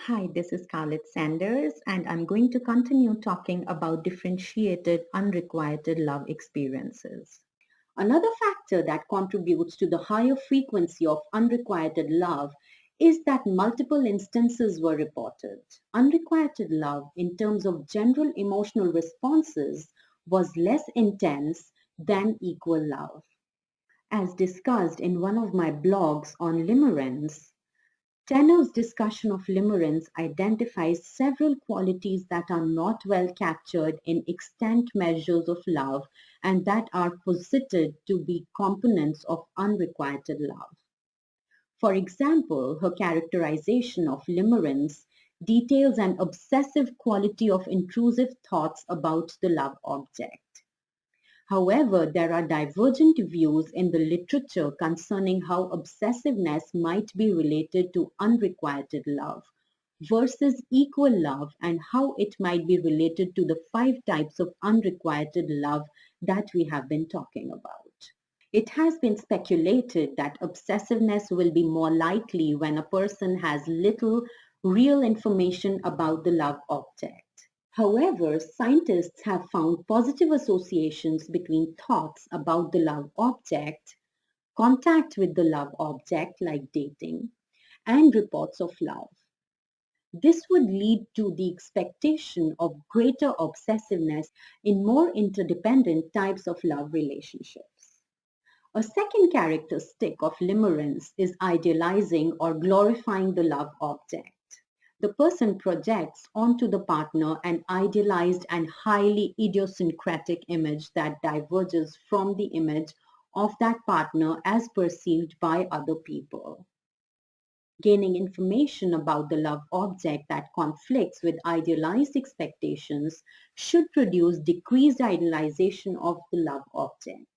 Hi, this is Scarlett Sanders, and I'm going to continue talking about differentiated, unrequited love experiences. Another factor that contributes to the higher frequency of unrequited love is that multiple instances were reported. Unrequited love, in terms of general emotional responses, was less intense than equal love. As discussed in one of my blogs on limerence, Tanner's discussion of limerence identifies several qualities that are not well captured in extant measures of love and that are posited to be components of unrequited love. For example, her characterization of limerence details an obsessive quality of intrusive thoughts about the love object. However, there are divergent views in the literature concerning how obsessiveness might be related to unrequited love versus equal love and how it might be related to the 5 types of unrequited love that we have been talking about. It has been speculated that obsessiveness will be more likely when a person has little real information about the love object. However, scientists have found positive associations between thoughts about the love object, contact with the love object like dating, and reports of love. This would lead to the expectation of greater obsessiveness in more interdependent types of love relationships. A second characteristic of limerence is idealizing or glorifying the love object. The person projects onto the partner an idealized and highly idiosyncratic image that diverges from the image of that partner as perceived by other people. Gaining information about the love object that conflicts with idealized expectations should produce decreased idealization of the love object.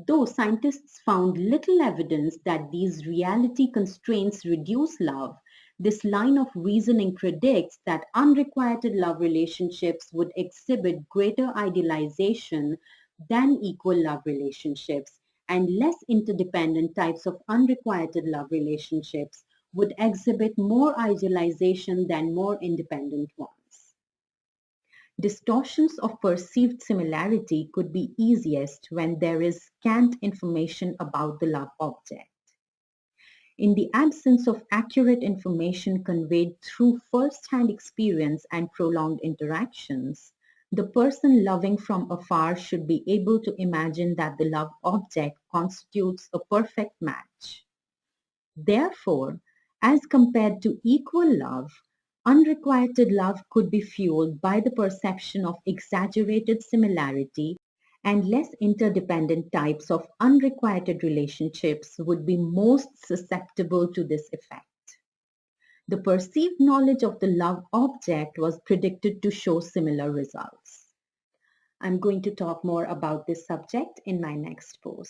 Though scientists found little evidence that these reality constraints reduce love, this line of reasoning predicts that unrequited love relationships would exhibit greater idealization than equal love relationships, and less interdependent types of unrequited love relationships would exhibit more idealization than more independent ones. Distortions of perceived similarity could be easiest when there is scant information about the love object. In the absence of accurate information conveyed through first-hand experience and prolonged interactions, the person loving from afar should be able to imagine that the love object constitutes a perfect match. Therefore, as compared to equal love, unrequited love could be fueled by the perception of exaggerated similarity, and less interdependent types of unrequited relationships would be most susceptible to this effect. The perceived knowledge of the love object was predicted to show similar results. I'm going to talk more about this subject in my next post.